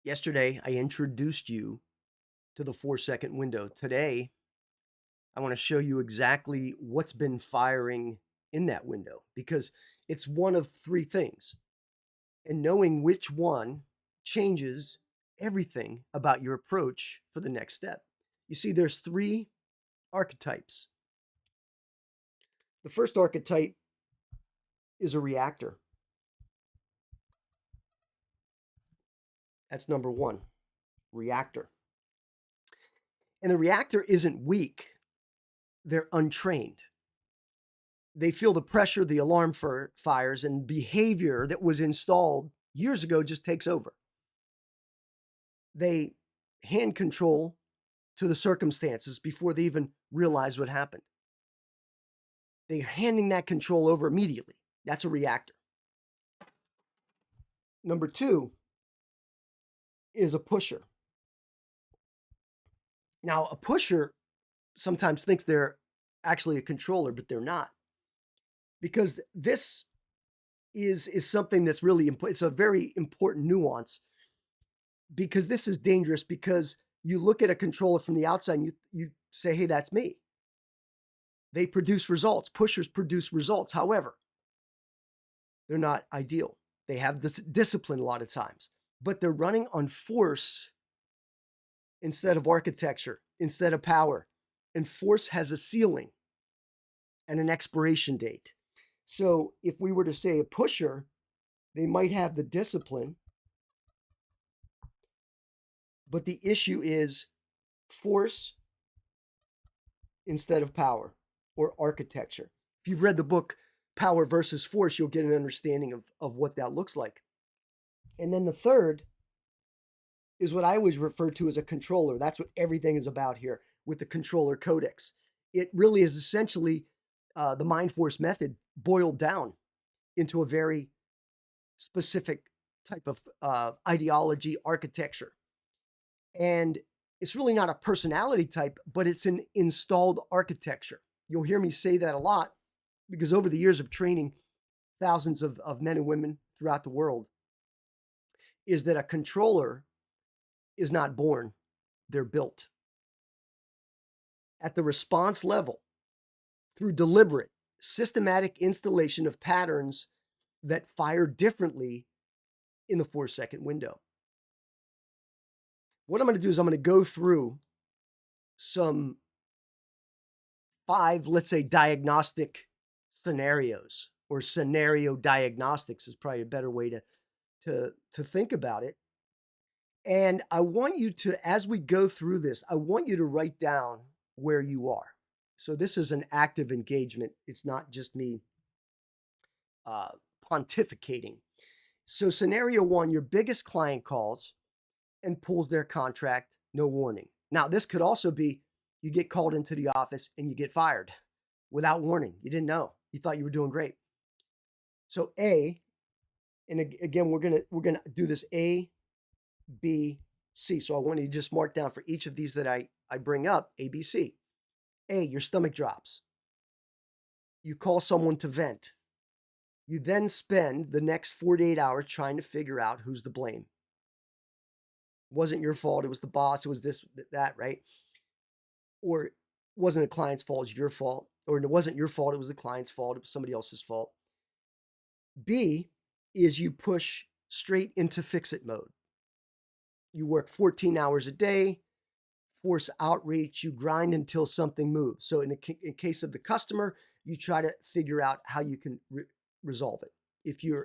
Yesterday, I introduced you to the 4-second window. Today, I want to show you exactly what's been firing in that window because it's one of three things. And knowing which one changes everything about your approach for the next step. You see, there's three archetypes. The first archetype is a reactor. That's number one, reactor. And the reactor isn't weak, they're untrained. They feel the pressure, the alarm fires, and behavior that was installed years ago just takes over. They hand control to the circumstances before they even realize what happened. They're handing that control over immediately. That's a reactor. Number two is a pusher. Now, a pusher sometimes thinks they're actually a controller, but they're not. Because this is something that's really important. It's a very important nuance because this is dangerous because you look at a controller from the outside and you say, hey, that's me. They produce results. Pushers produce results. However, they're not ideal. They have this discipline a lot of times, but they're running on force instead of architecture, instead of power. And force has a ceiling and an expiration date. So if we were to say a pusher, they might have the discipline, but the issue is force instead of power or architecture. If you've read the book Power versus Force, you'll get an understanding of what that looks like. And then the third is what I always refer to as a controller. That's what everything is about here with the controller codex. It really is essentially the mind force method boiled down into a very specific type of ideology, architecture. And it's really not a personality type, but it's an installed architecture. You'll hear me say that a lot because over the years of training thousands of men and women throughout the world, is that a controller is not born, they're built. At the response level, through deliberate, systematic installation of patterns that fire differently in the 4-second window. What I'm going to do is I'm going to go through some 5, let's say, diagnostic scenarios, or scenario diagnostics is probably a better way to think about it. And I want you to, as we go through this, I want you to write down where you are. So this is an active engagement. It's not just me pontificating. So scenario 1, your biggest client calls and pulls their contract, no warning. Now, this could also be you get called into the office and you get fired without warning. You didn't know. You thought you were doing great. So A, and again, we're gonna do this A, B, C. So I want you to just mark down for each of these that I bring up, A, B, C. A, your stomach drops. You call someone to vent. You then spend the next 48 hours trying to figure out who's to blame. It wasn't your fault. It was the boss. It was this, that, right? Or it wasn't the client's fault. It's your fault. Or it wasn't your fault. It was the client's fault. It was somebody else's fault. B is you push straight into fix-it mode. You work 14 hours a day, force outreach, you grind until something moves. So in case of the customer, you try to figure out how you can resolve it. If you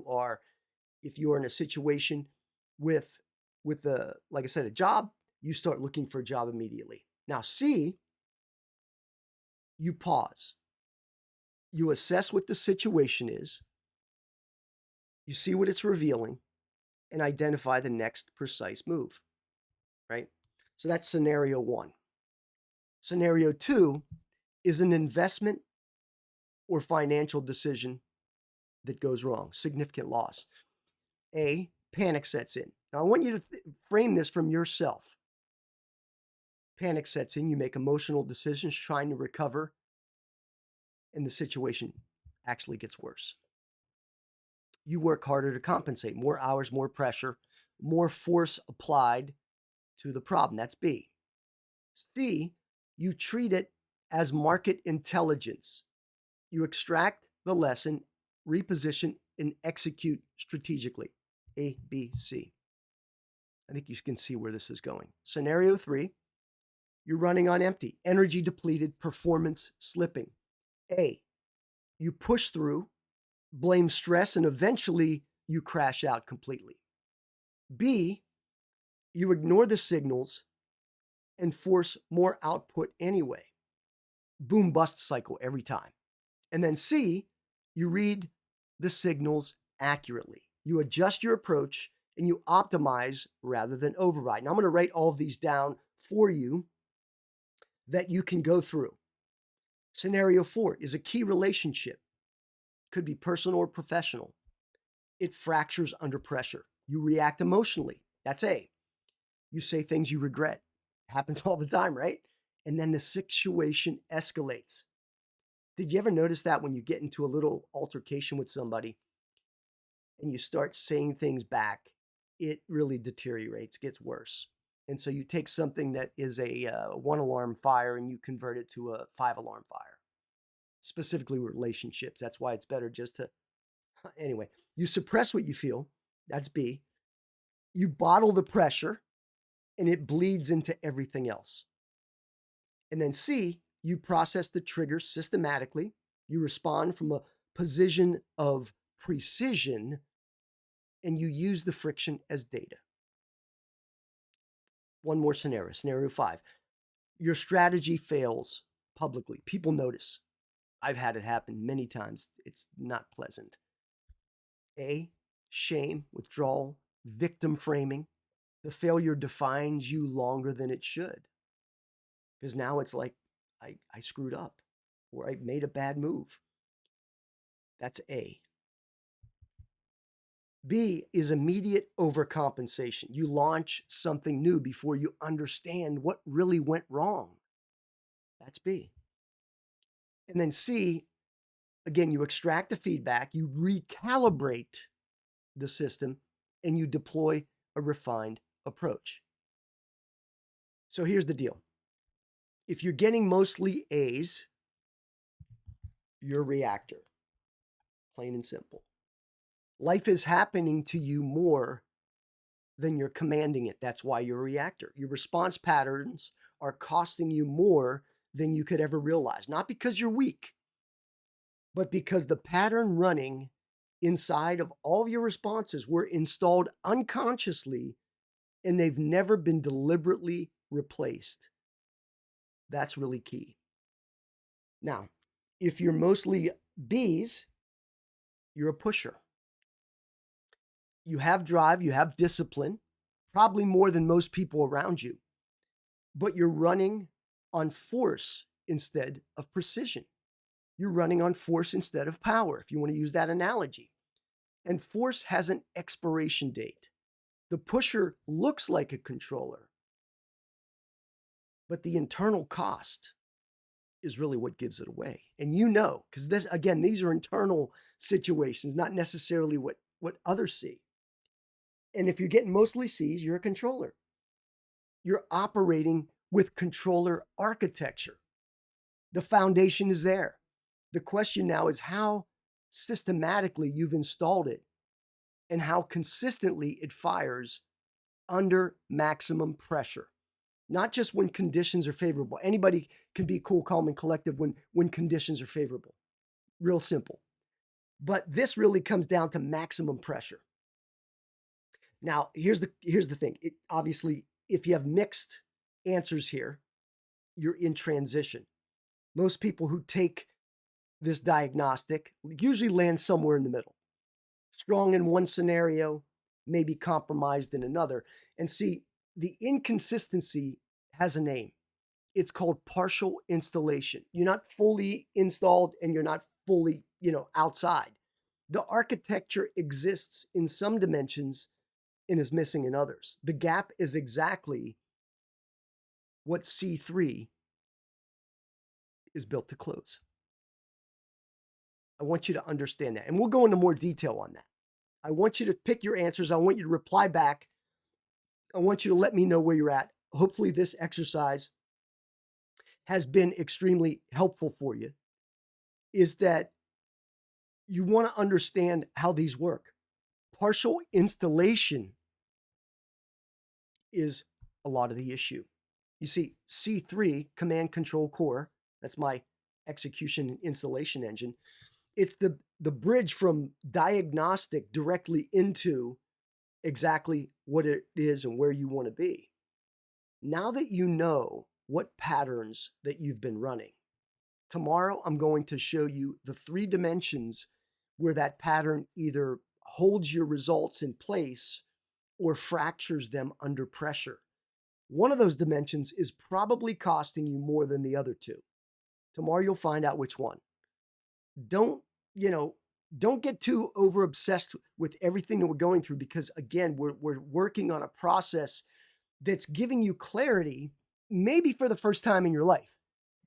are in a situation with like I said, a job, you start looking for a job immediately. Now C, you pause. You assess what the situation is. You see what it's revealing and identify the next precise move, right? So that's scenario 1. Scenario 2 is an investment or financial decision that goes wrong, significant loss. A, panic sets in. Now, I want you to frame this from yourself. Panic sets in, you make emotional decisions trying to recover, and the situation actually gets worse. You work harder to compensate, more hours, more pressure, more force applied to the problem. That's B. C, you treat it as market intelligence. You extract the lesson, reposition, and execute strategically. A, B, C. I think you can see where this is going. Scenario 3, you're running on empty, energy depleted, performance slipping. A, you push through, blame stress, and eventually you crash out completely. B, you ignore the signals and force more output anyway. Boom bust cycle every time. And then C, you read the signals accurately. You adjust your approach and you optimize rather than override. Now I'm going to write all of these down for you that you can go through. Scenario 4 is a key relationship. Could be personal or professional. It fractures under pressure. You react emotionally. That's A. You say things you regret. Happens all the time, right? And then the situation escalates. Did you ever notice that when you get into a little altercation with somebody and you start saying things back, it really deteriorates, gets worse. And so you take something that is a 1-alarm fire and you convert it to a 5-alarm fire, specifically relationships. That's why it's better just to, anyway, you suppress what you feel. That's B. You bottle the pressure and it bleeds into everything else. And then C, you process the trigger systematically. You respond from a position of precision and you use the friction as data. One more scenario, scenario 5. Your strategy fails publicly. People notice. I've had it happen many times. It's not pleasant. A, shame, withdrawal, victim framing. The failure defines you longer than it should. Because now it's like, I screwed up or I made a bad move. That's A. B is immediate overcompensation. You launch something new before you understand what really went wrong. That's B. And then C, again, you extract the feedback, you recalibrate the system, and you deploy a refined approach. So here's the deal. If you're getting mostly A's, you're a reactor. Plain and simple. Life is happening to you more than you're commanding it. That's why you're a reactor. Your response patterns are costing you more than you could ever realize. Not because you're weak, but because the pattern running inside of all of your responses were installed unconsciously and they've never been deliberately replaced. That's really key. Now, if you're mostly B's, you're a pusher. You have drive, you have discipline, probably more than most people around you, but you're running on force instead of precision. You're running on force instead of power, if you want to use that analogy. And force has an expiration date. The pusher looks like a controller, but the internal cost is really what gives it away. And you know, because this, again, these are internal situations, not necessarily what others see. And if you're getting mostly C's, you're a controller. You're operating with controller architecture. The foundation is there. The question now is how systematically you've installed it and how consistently it fires under maximum pressure. Not just when conditions are favorable. Anybody can be cool, calm, and collective when conditions are favorable. Real simple. But this really comes down to maximum pressure. Now, here's the thing. Obviously, if you have mixed answers here, you're in transition. Most people who take this diagnostic usually land somewhere in the middle. Strong in one scenario, maybe compromised in another. And see, the inconsistency has a name. It's called partial installation. You're not fully installed and you're not fully, outside. The architecture exists in some dimensions and is missing in others. The gap is exactly what C3 is built to close. I want you to understand that. And we'll go into more detail on that. I want you to pick your answers. I want you to reply back I want you to let me know where you're at. Hopefully this exercise has been extremely helpful for you, is that you want to understand how these work. Partial installation is a lot of the issue. You see, C3, Command Control Core, that's my execution and installation engine. It's the bridge from diagnostic directly into exactly what it is and where you want to be. Now that you know what patterns that you've been running, tomorrow I'm going to show you the 3 dimensions where that pattern either holds your results in place or fractures them under pressure. One of those dimensions is probably costing you more than the other 2. Tomorrow you'll find out which one. Don't get too over obsessed with everything that we're going through, because again, we're working on a process that's giving you clarity, maybe for the first time in your life.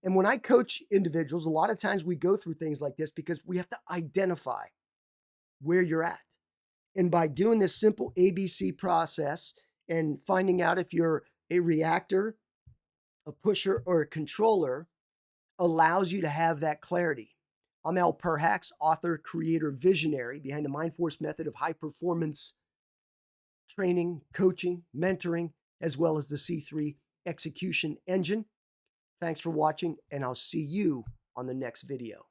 And when I coach individuals, a lot of times we go through things like this because we have to identify where you're at. And by doing this simple ABC process and finding out if you're a reactor, a pusher, or a controller, allows you to have that clarity. I'm Al Perhacs, author, creator, visionary behind the Mindforce method of high performance training, coaching, mentoring, as well as the C3 execution engine. Thanks for watching, and I'll see you on the next video.